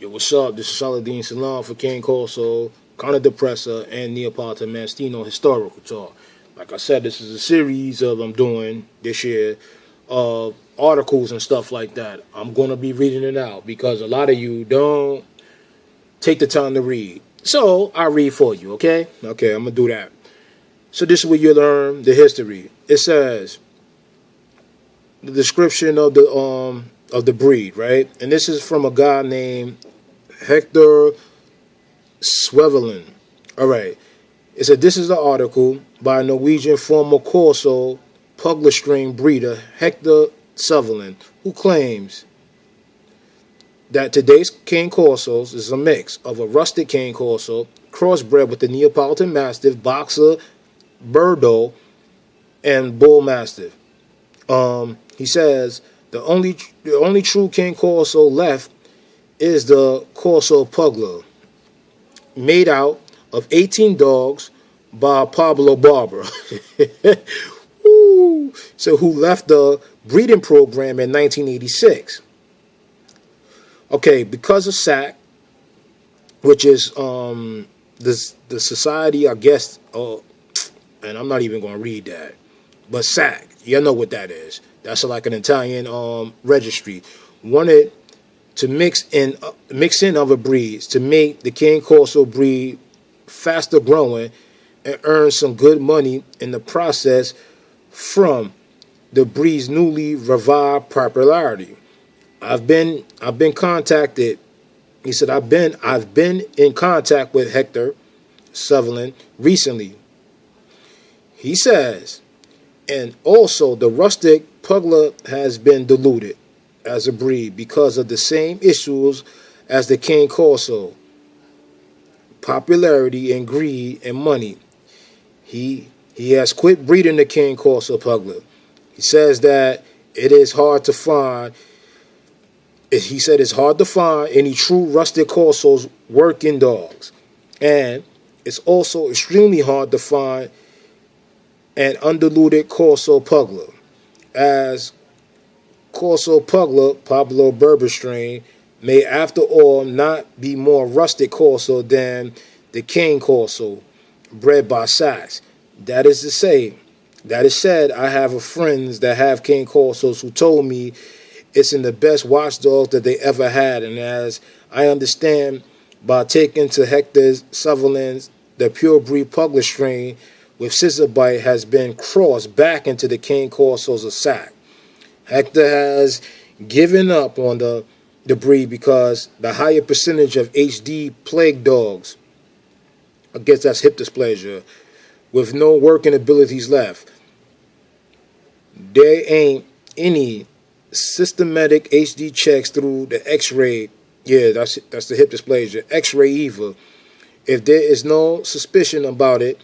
Yo, what's up? This is Saladin Salam for King Corso, Conor Depressor, and Neapolitan Mastino Historical Talk. Like I said, this is a series of I'm doing this year of articles and stuff like that. I'm going to be reading it out because a lot of you don't take the time to read. So I read for you, okay? Okay, I'm going to do that. So this is where you learn the history. It says the description of the breed, right? And this is from a guy named Hector Swevelin. All right. It said this is the article by Norwegian former corso pugler string breeder Hector Swevelin, who claims that today's cane corsos is a mix of a rustic cane corso crossbred with the Neapolitan Mastiff, Boxer, Bordeaux, and Bull Mastiff. He says the only true cane corso left is the corso pugler, made out of 18 dogs by Pablo Barber. So who left the breeding program in 1986. Okay, because of SAC, which is the society, I guess, and I'm not even going to read that, but SAC, you know what that is. That's like an Italian registry. Wanted to mix in other breeds to make the Cane Corso breed faster growing and earn some good money in the process from the breed's newly revived popularity. I've been contacted. He said I've been in contact with Hector Sutherland recently. He says, and also the rustic pugler has been diluted as a breed because of the same issues as the Cane Corso: popularity and greed and money. He has quit breeding the Cane Corso pugler. He says that it is hard to find. He said it's hard to find any true rustic corsos working dogs, and it's also extremely hard to find an undiluted corso pugler, as corso pugler Pablo Berber strain may after all not be more rustic corso than the cane corso bred by Sachs. That is to say, that is said, I have friends that have cane corsos who told me it's in the best watchdog that they ever had, and as I understand, by taking to Hector Sutherland's the pure breed pugler strain with scissor bite has been crossed back into the cane corsos of Sac. Hector has given up on the breed because the higher percentage of HD plague dogs, I guess that's hip dysplasia, with no working abilities left. There ain't any systematic HD checks through the X-ray. Yeah, that's the hip dysplasia. X-ray either. If there is no suspicion about it,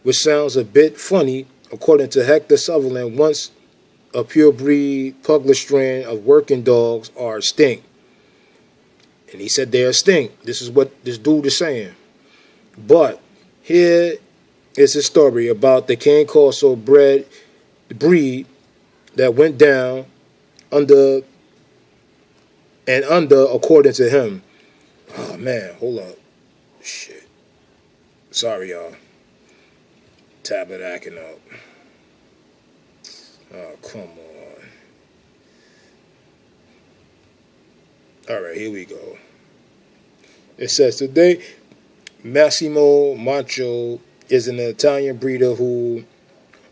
which sounds a bit funny, according to Hector Sutherland, once a pure breed pugler strain of working dogs are extinct. And he said they're extinct. This is what this dude is saying. But here is a story about the Cane Corso breed that went down under, according to him. Oh man, hold up. Shit. Sorry, y'all. Tablet acting up. Oh, come on. All right, here we go. It says, today, Massimo Macho is an Italian breeder who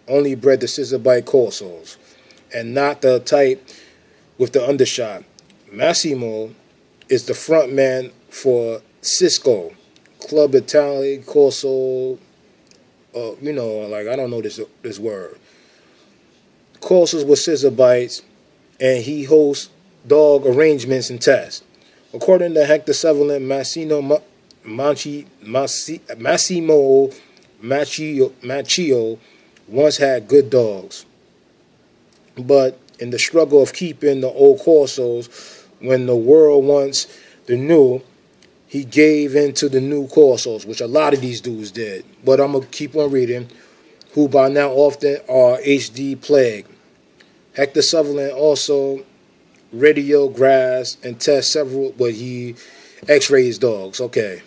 only bred the scissor bite corsos and not the type with the undershot. Massimo is the front man for Cisco, Club Italia Corso. I don't know this word. Courses with scissor bites, and he hosts dog arrangements and tests. According to Hector Sutherland, Massimo Macchio once had good dogs, but in the struggle of keeping the old corsos when the world wants the new, he gave in to the new corsos, which a lot of these dudes did. But I'm going to keep on reading, who by now often are HD plague. Hector Sutherland also radiographs and tests several, but he X-rays dogs. Okay.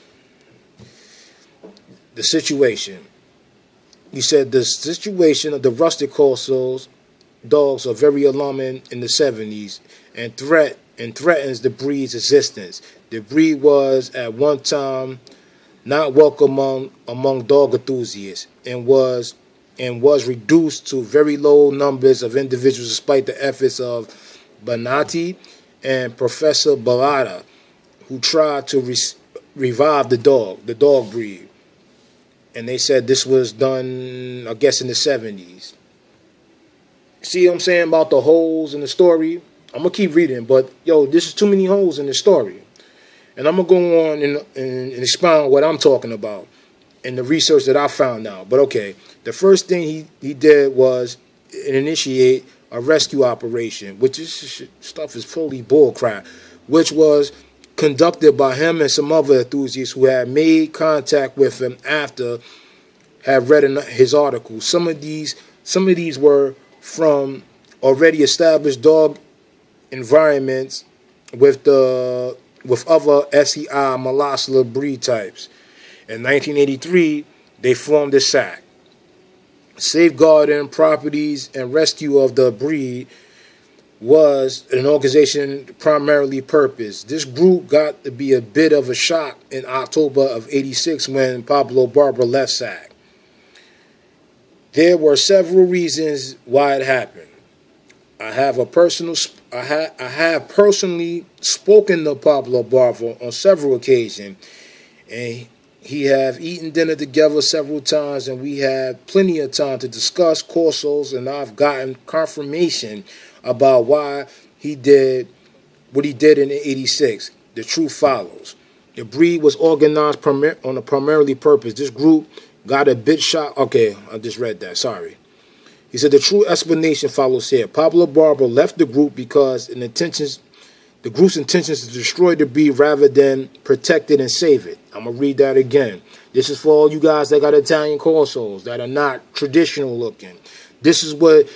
The situation. You said the situation of the rustic corsos dogs are very alarming in the 70s and threatens the breed's existence. The breed was at one time not welcome among dog enthusiasts and was reduced to very low numbers of individuals despite the efforts of Banati and Professor Balada, who tried to revive the dog breed. And they said this was done, I guess, in the 70s. See what I'm saying about the holes in the story? I'm going to keep reading, but, yo, this is too many holes in the story. And I'm going to go on and expound what I'm talking about and the research that I found out. But, okay, the first thing he did was initiate a rescue operation, which this stuff is fully bullcrap, which was conducted by him and some other enthusiasts who had made contact with him after had read his article. Some of these were from already established dog environments with other SEI Molossia breed types. In 1983, they formed a SAC, Safeguarding Properties and Rescue of the Breed, was an organization primarily purpose. This group got to be a bit of a shock in October of '86 when Pablo Barber left SAC. There were several reasons why it happened. I have personally spoken to Pablo Barber on several occasions, and he have eaten dinner together several times, and we had plenty of time to discuss corsos, and I've gotten confirmation about why he did what he did in '86. The truth follows. The breed was organized on a primarily purpose. This group got a bit shocked. Okay, I just read that. Sorry. He said the true explanation follows here. Pablo Barber left the group because the group's intentions to destroy the breed rather than protect it and save it. I'm going to read that again. This is for all you guys that got Italian corsos that are not traditional looking. This is what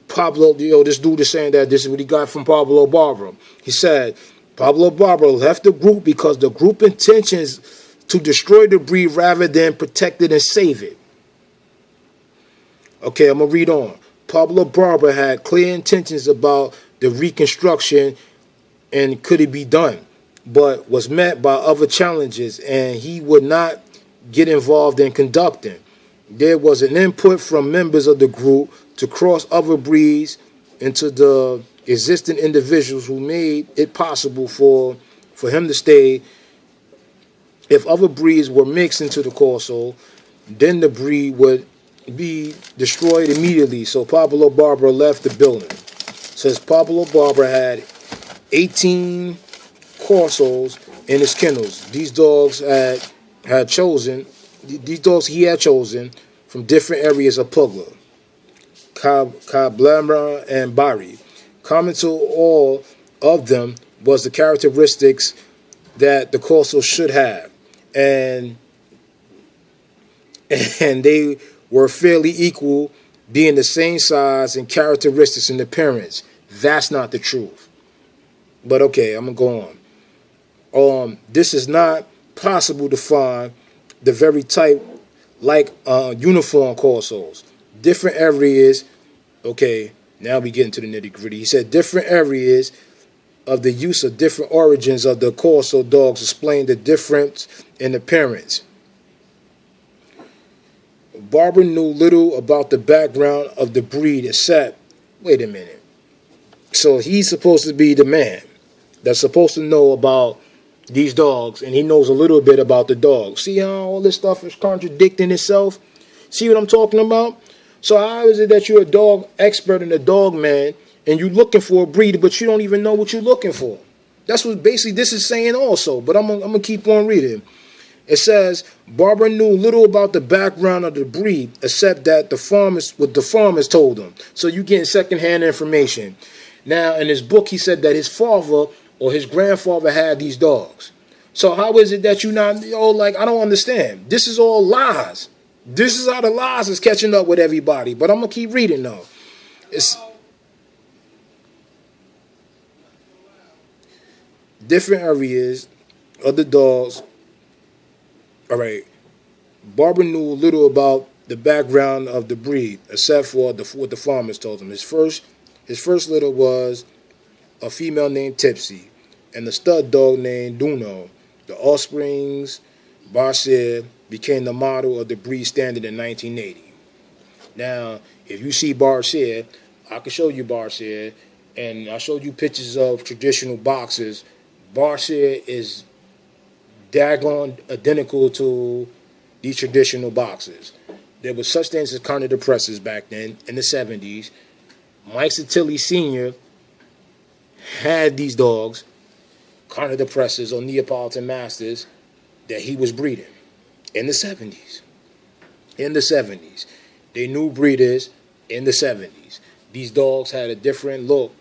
this dude is saying, that this is what he got from Pablo Barber. He said, Pablo Barber left the group because the group intentions to destroy the breed rather than protect it and save it. Okay, I'm going to read on. Pablo Barber had clear intentions about the reconstruction and could it be done, but was met by other challenges and he would not get involved in conducting. There was an input from members of the group to cross other breeds into the existing individuals who made it possible for him to stay. If other breeds were mixed into the corso, then the breed would be destroyed immediately. So Pablo Barber left the building. Says Pablo Barber had 18 corsos in his kennels. These dogs he had chosen from different areas of Puglia, Cablera, and Bari. Common to all of them was the characteristics that the corso should have, and they were fairly equal, being the same size and characteristics in appearance. That's not the truth. But okay, I'm going to go on. This is not possible to find the very type like uniform corsos. Different areas, okay, now we get into the nitty gritty. He said different areas of the use of different origins of the corso dogs explain the difference in appearance. Barber knew little about the background of the breed except, wait a minute. So he's supposed to be the man that's supposed to know about these dogs, and he knows a little bit about the dogs. See how all this stuff is contradicting itself? See what I'm talking about? So how is it that you're a dog expert and a dog man, and you're looking for a breed, but you don't even know what you're looking for? That's what basically this is saying also, but I'm going to keep on reading. It says, Barber knew little about the background of the breed, except that the farmers told him. So you're getting secondhand information. Now, in his book, he said that his father or his grandfather had these dogs. So how is it that you not, I don't understand. This is all lies. This is how the lies is catching up with everybody. But I'm going to keep reading, though. It's different areas Other dogs, all right, Barber knew little about the background of the breed, except for what the farmers told him. His first litter was a female named Tipsy, and a stud dog named Duno. The offsprings, Barcia, became the model of the breed standard in 1980. Now, if you see Barcia, I can show you Barcia, and I showed you pictures of traditional boxers. Barcia is daggone identical to these traditional boxers. There was such things as carnivorous back then in the 70s. Mike Satilli Sr. had these dogs, carnivorous or Neapolitan Masters, that he was breeding in the 70s. In the 70s. They knew breeders in the 70s. These dogs had a different look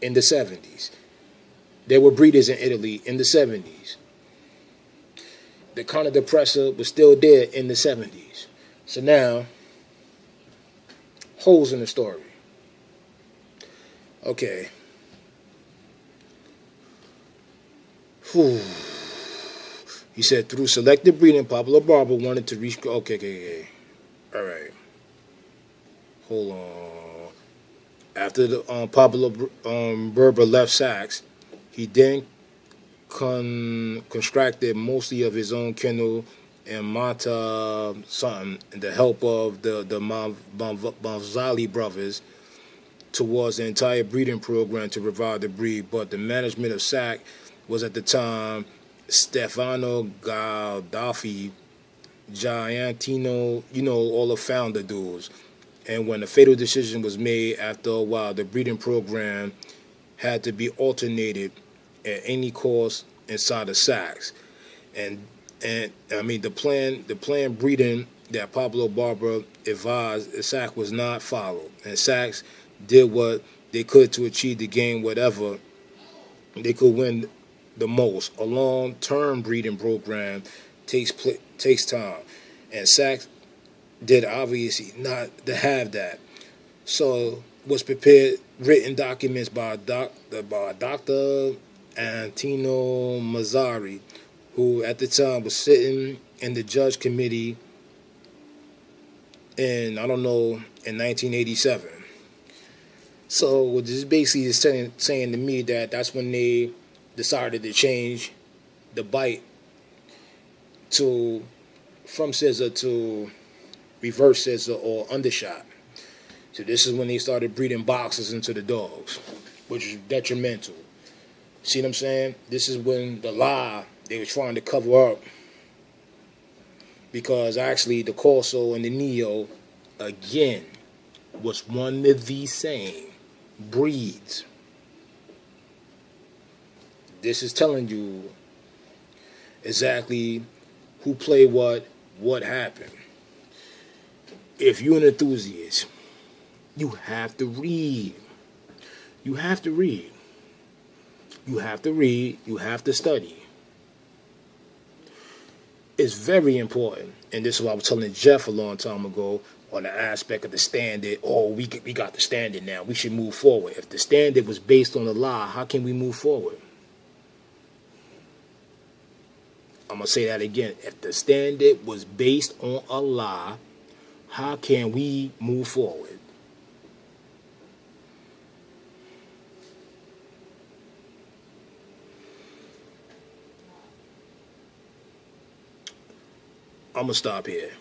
in the 70s. There were breeders in Italy in the 70s. The carnivorous was still there in the 70s. So now, holes in the story. Okay. Whew. He said through selective breeding, Pablo Barber wanted to reach. Okay. All right. Hold on. After the Pablo Barber left Saks, he then constructed mostly of his own kennel and Mata something, and the help of the Bonzali brothers towards the entire breeding program to revive the breed. But the management of Sac was at the time Stefano Galdaffi, Giantino, all the founder dudes. And when the fatal decision was made after a while, the breeding program had to be alternated at any cost inside of Saks. And I mean the planned breeding that Pablo Barber advised Saks was not followed. And Saks did what they could to achieve the game, whatever they could win the most. A long-term breeding program takes time, and Saks did obviously not to have that. So was prepared written documents by Dr. Antino Mazzari, who at the time was sitting in the judge committee in 1987. So what this basically is saying to me that that's when they decided to change the bite from scissor to reverse scissor or undershot. So this is when they started breeding boxers into the dogs, which is detrimental. See what I'm saying? This is when the lie they were trying to cover up, because actually the Corso and the Neo, again, was one of the same breeds. This is telling you exactly who played what happened. If you're an enthusiast, you have to read. You have to read. You have to read. You have to study. It's very important, and this is what I was telling Jeff a long time ago on the aspect of the standard. Oh, we got the standard now. We should move forward. If the standard was based on a lie, how can we move forward? I'm going to say that again. If the standard was based on a lie, how can we move forward? I'm going to stop here.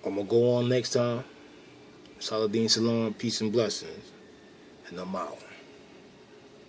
I'm going to go on next time. Saladin Salam, peace and blessings. And I'm out.